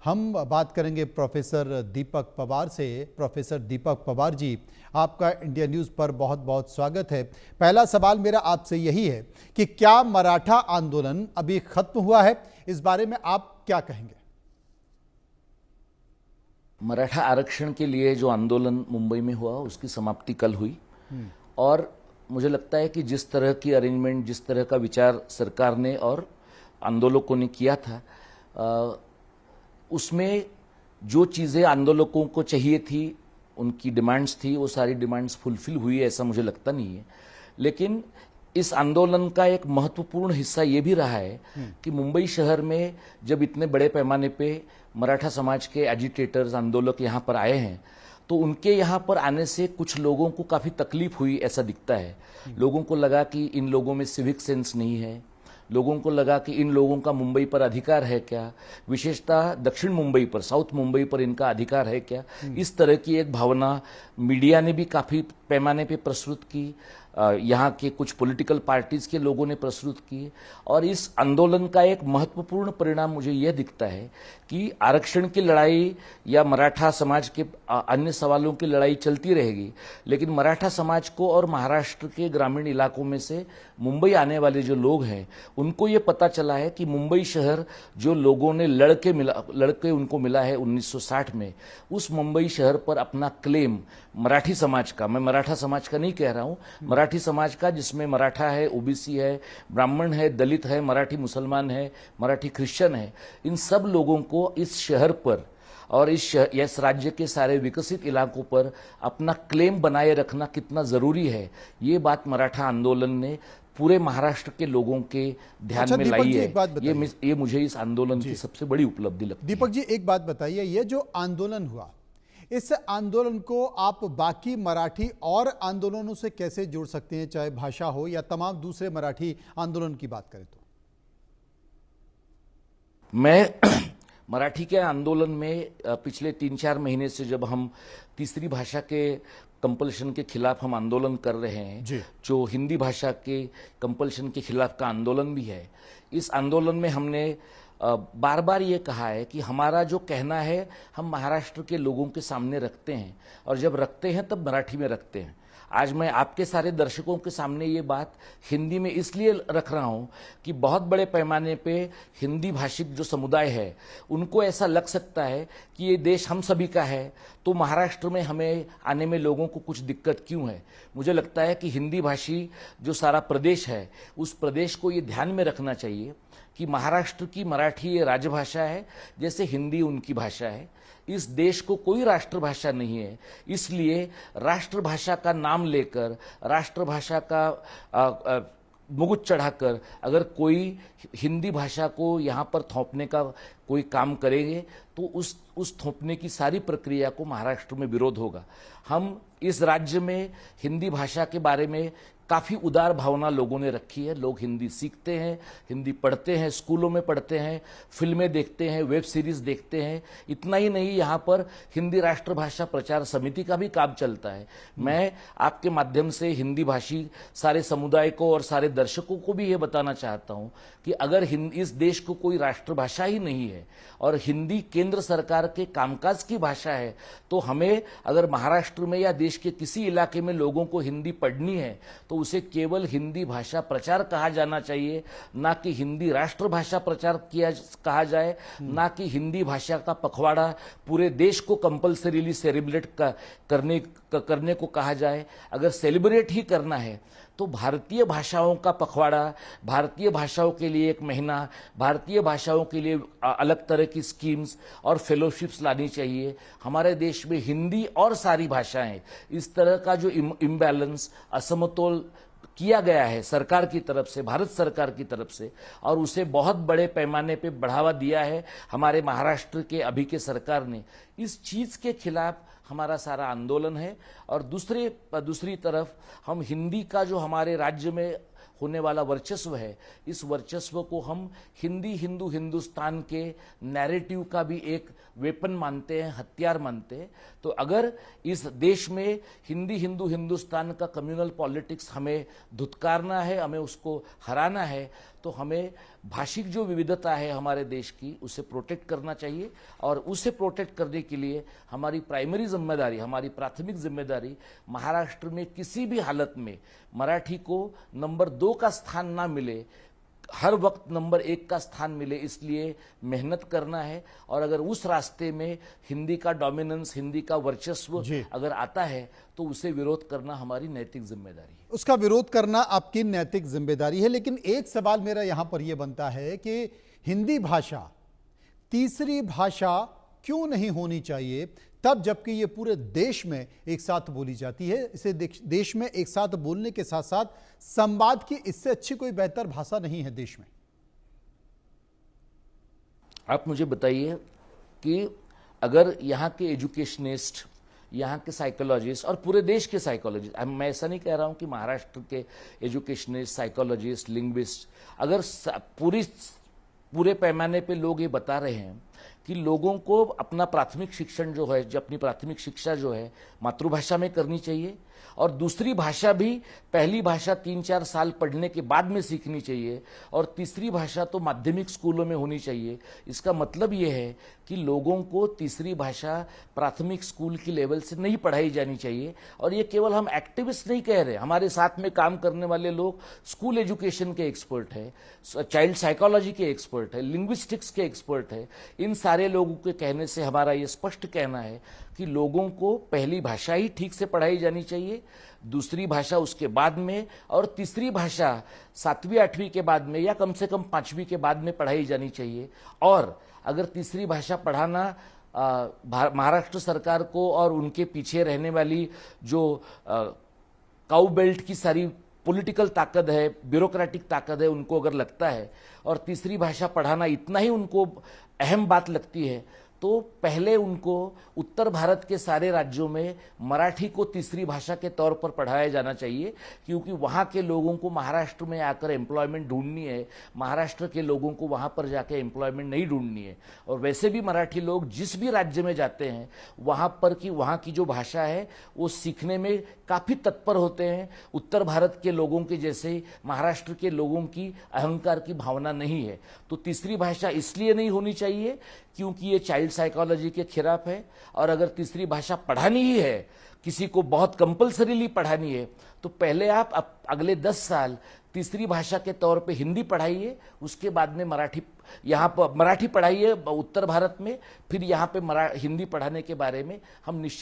हम बात करेंगे प्रोफेसर दीपक पवार से। प्रोफेसर दीपक पवार जी, आपका इंडिया न्यूज़ पर बहुत बहुत स्वागत है। पहला सवाल मेरा आपसे यही है कि क्या मराठा आंदोलन अभी खत्म हुआ है? इस बारे में आप क्या कहेंगे? मराठा आरक्षण के लिए जो आंदोलन मुंबई में हुआ उसकी समाप्ति कल हुई और मुझे लगता है कि जिस तरह की अरेंजमेंट, जिस तरह का विचार सरकार ने और आंदोलकों ने किया था, उसमें जो चीज़ें आंदोलकों को चाहिए थी, उनकी डिमांड्स थी, वो सारी डिमांड्स फुलफिल हुई ऐसा मुझे लगता नहीं है। लेकिन इस आंदोलन का एक महत्वपूर्ण हिस्सा ये भी रहा है कि मुंबई शहर में जब इतने बड़े पैमाने पे मराठा समाज के एजिटेटर्स, आंदोलक यहाँ पर आए हैं, तो उनके यहाँ पर आने से कुछ लोगों को काफ़ी तकलीफ हुई ऐसा दिखता है। लोगों को लगा कि इन लोगों में सिविक सेंस नहीं है, लोगों को लगा कि इन लोगों का मुंबई पर अधिकार है क्या, विशेषतः दक्षिण मुंबई पर, साउथ मुंबई पर इनका अधिकार है क्या। इस तरह की एक भावना मीडिया ने भी काफ़ी पैमाने पे प्रस्तुत की, यहाँ के कुछ पॉलिटिकल पार्टीज के लोगों ने प्रस्तुत किए। और इस आंदोलन का एक महत्वपूर्ण परिणाम मुझे यह दिखता है कि आरक्षण की लड़ाई या मराठा समाज के अन्य सवालों की लड़ाई चलती रहेगी, लेकिन मराठा समाज को और महाराष्ट्र के ग्रामीण इलाकों में से मुंबई आने वाले जो लोग हैं, उनको ये पता चला है कि मुंबई शहर जो लोगों ने लड़के उनको मिला है 1960 में, उस मुंबई शहर पर अपना क्लेम मराठी समाज का, मैं मराठा समाज का नहीं कह रहा हूं, मराठी समाज का, जिसमें मराठा है, ओबीसी है, ब्राह्मण है, दलित है, मराठी मुसलमान है, मराठी क्रिश्चियन है, इन सब लोगों को इस शहर पर और इस राज्य के सारे विकसित इलाकों पर अपना क्लेम बनाए रखना कितना जरूरी है, ये बात मराठा आंदोलन ने पूरे महाराष्ट्र के लोगों के ध्यान में लाई है। ये मुझे इस आंदोलन की सबसे बड़ी उपलब्धि लगती है। दीपक जी, एक बात बताइए, ये जो आंदोलन हुआ, इस आंदोलन को आप बाकी मराठी और आंदोलनों से कैसे जोड़ सकते हैं, चाहे भाषा हो या तमाम दूसरे मराठी आंदोलन की बात करें तो? मैं मराठी के आंदोलन में पिछले 3-4 महीने से जब हम तीसरी भाषा के कंपल्शन के खिलाफ हम आंदोलन कर रहे हैं, जो हिंदी भाषा के कंपल्शन के खिलाफ का आंदोलन भी है, इस आंदोलन में हमने बार बार ये कहा है कि हमारा जो कहना है हम महाराष्ट्र के लोगों के सामने रखते हैं, और जब रखते हैं तब मराठी में रखते हैं। आज मैं आपके सारे दर्शकों के सामने ये बात हिंदी में इसलिए रख रहा हूं कि बहुत बड़े पैमाने पे हिंदी भाषिक जो समुदाय है, उनको ऐसा लग सकता है कि ये देश हम सभी का है, तो महाराष्ट्र में हमें आने में लोगों को कुछ दिक्कत क्यों है। मुझे लगता है कि हिंदी भाषी जो सारा प्रदेश है, उस प्रदेश को ये ध्यान में रखना चाहिए कि महाराष्ट्र की मराठी ये राजभाषा है, जैसे हिंदी उनकी भाषा है। इस देश को कोई राष्ट्रभाषा नहीं है, इसलिए राष्ट्रभाषा का नाम लेकर, राष्ट्रभाषा का मुकुट चढ़ाकर अगर कोई हिंदी भाषा को यहाँ पर थोपने का कोई काम करेंगे, तो उस थोपने की सारी प्रक्रिया को महाराष्ट्र में विरोध होगा। हम इस राज्य में हिंदी भाषा के बारे में काफ़ी उदार भावना लोगों ने रखी है। लोग हिंदी सीखते हैं, हिंदी पढ़ते हैं, स्कूलों में पढ़ते हैं, फिल्में देखते हैं, वेब सीरीज देखते हैं। इतना ही नहीं, यहाँ पर हिंदी राष्ट्रभाषा प्रचार समिति का भी काम चलता है। मैं आपके माध्यम से हिंदी भाषी सारे समुदाय को और सारे दर्शकों को भी ये बताना चाहता हूँ कि अगर इस देश को कोई राष्ट्रभाषा ही नहीं है और हिंदी केंद्र सरकार के कामकाज की भाषा है, तो हमें अगर महाराष्ट्र में या देश के किसी इलाके में लोगों को हिंदी पढ़नी है, तो उसे केवल हिंदी भाषा प्रचार कहा जाना चाहिए, ना कि हिंदी राष्ट्रभाषा प्रचार कहा जाए, ना कि हिंदी भाषा का पखवाड़ा पूरे देश को कंपल्सरीली सेलिब्रेट करने को कहा जाए। अगर सेलिब्रेट ही करना है तो भारतीय भाषाओं का पखवाड़ा, भारतीय भाषाओं के लिए एक महीना, भारतीय भाषाओं के लिए अलग तरह की स्कीम्स और फेलोशिप्स लानी चाहिए। हमारे देश में हिंदी और सारी भाषाएं, इस तरह का जो इम्बैलेंस, असमतोल किया गया है सरकार की तरफ से, भारत सरकार की तरफ से, और उसे बहुत बड़े पैमाने पे बढ़ावा दिया है हमारे महाराष्ट्र के अभी के सरकार ने। इस चीज के खिलाफ हमारा सारा आंदोलन है। और दूसरी तरफ हम हिंदी का जो हमारे राज्य में होने वाला वर्चस्व है, इस वर्चस्व को हम हिंदुस्तान के नैरेटिव का भी एक वेपन मानते हैं, हथियार मानते हैं। तो अगर इस देश में हिंदुस्तान का कम्युनल पॉलिटिक्स हमें धुतकारना है, हमें उसको हराना है, तो हमें भाषिक जो विविधता है हमारे देश की, उसे प्रोटेक्ट करना चाहिए। और उसे प्रोटेक्ट करने के लिए हमारी प्राइमरी जिम्मेदारी, हमारी प्राथमिक जिम्मेदारी, महाराष्ट्र में किसी भी हालत में मराठी को नंबर 2 का स्थान ना मिले, हर वक्त नंबर 1 का स्थान मिले, इसलिए मेहनत करना है। और अगर उस रास्ते में हिंदी का डोमिनेंस, हिंदी का वर्चस्व अगर आता है तो उसे विरोध करना हमारी नैतिक जिम्मेदारी है। उसका विरोध करना आपकी नैतिक जिम्मेदारी है। लेकिन एक सवाल मेरा यहां पर यह बनता है कि हिंदी भाषा तीसरी भाषा क्यों नहीं होनी चाहिए, तब जबकि ये पूरे देश में एक साथ बोली जाती है। इसे देश में एक साथ बोलने के साथ साथ संवाद की इससे अच्छी कोई बेहतर भाषा नहीं है देश में। आप मुझे बताइए कि अगर यहाँ के एजुकेशनिस्ट, यहाँ के साइकोलॉजिस्ट और पूरे देश के साइकोलॉजिस्ट, मैं ऐसा नहीं कह रहा हूँ कि महाराष्ट्र के एजुकेशनिस्ट, साइकोलॉजिस्ट, लिंग्विस्ट, अगर पूरे पैमाने पे लोग ये बता रहे हैं कि लोगों को अपना प्राथमिक शिक्षण जो है, अपनी प्राथमिक शिक्षा जो है मातृभाषा में करनी चाहिए, और दूसरी भाषा भी पहली भाषा 3-4 साल पढ़ने के बाद में सीखनी चाहिए, और तीसरी भाषा तो माध्यमिक स्कूलों में होनी चाहिए। इसका मतलब ये है कि लोगों को तीसरी भाषा प्राथमिक स्कूल की लेवल से नहीं पढ़ाई जानी चाहिए। और ये केवल हम एक्टिविस्ट नहीं कह रहे, हमारे साथ में काम करने वाले लोग स्कूल एजुकेशन के एक्सपर्ट है, चाइल्ड साइकोलॉजी के एक्सपर्ट है, लिंग्विस्टिक्स के एक्सपर्ट है। इन सारे लोगों के कहने से हमारा ये स्पष्ट कहना है कि लोगों को पहली भाषा ही ठीक से पढ़ाई जानी चाहिए, दूसरी भाषा उसके बाद में, और तीसरी भाषा 7वीं 8वीं के बाद में या कम से कम 5वीं के बाद में पढ़ाई जानी चाहिए। और अगर तीसरी भाषा पढ़ाना महाराष्ट्र सरकार को और उनके पीछे रहने वाली जो काउ बेल्ट की सारी पॉलिटिकल ताकत है, ब्यूरोक्रेटिक ताकत है, उनको अगर लगता है और तीसरी भाषा पढ़ाना इतना ही उनको अहम बात लगती है, तो पहले उनको उत्तर भारत के सारे राज्यों में मराठी को तीसरी भाषा के तौर पर पढ़ाया जाना चाहिए, क्योंकि वहाँ के लोगों को महाराष्ट्र में आकर एम्प्लॉयमेंट ढूंढनी है, महाराष्ट्र के लोगों को वहाँ पर जाकर एम्प्लॉयमेंट नहीं ढूंढनी है। और वैसे भी मराठी लोग जिस भी राज्य में जाते हैं वहाँ पर की वहाँ की जो भाषा है वो सीखने में काफ़ी तत्पर होते हैं। उत्तर भारत के लोगों के जैसे महाराष्ट्र के लोगों की अहंकार की भावना नहीं है। तो तीसरी भाषा इसलिए नहीं होनी चाहिए क्योंकि ये चाइल्ड साइकोलॉजी के खिलाफ है। और अगर तीसरी भाषा पढ़ानी ही है, किसी को बहुत कंपल्सरीली पढ़ानी है, तो पहले आप अगले 10 साल तीसरी भाषा के तौर पे हिंदी पढ़ाइए, उसके बाद में मराठी, यहाँ पर मराठी पढ़ाइए उत्तर भारत में, फिर यहाँ पे हिंदी पढ़ाने के बारे में हम निश्चित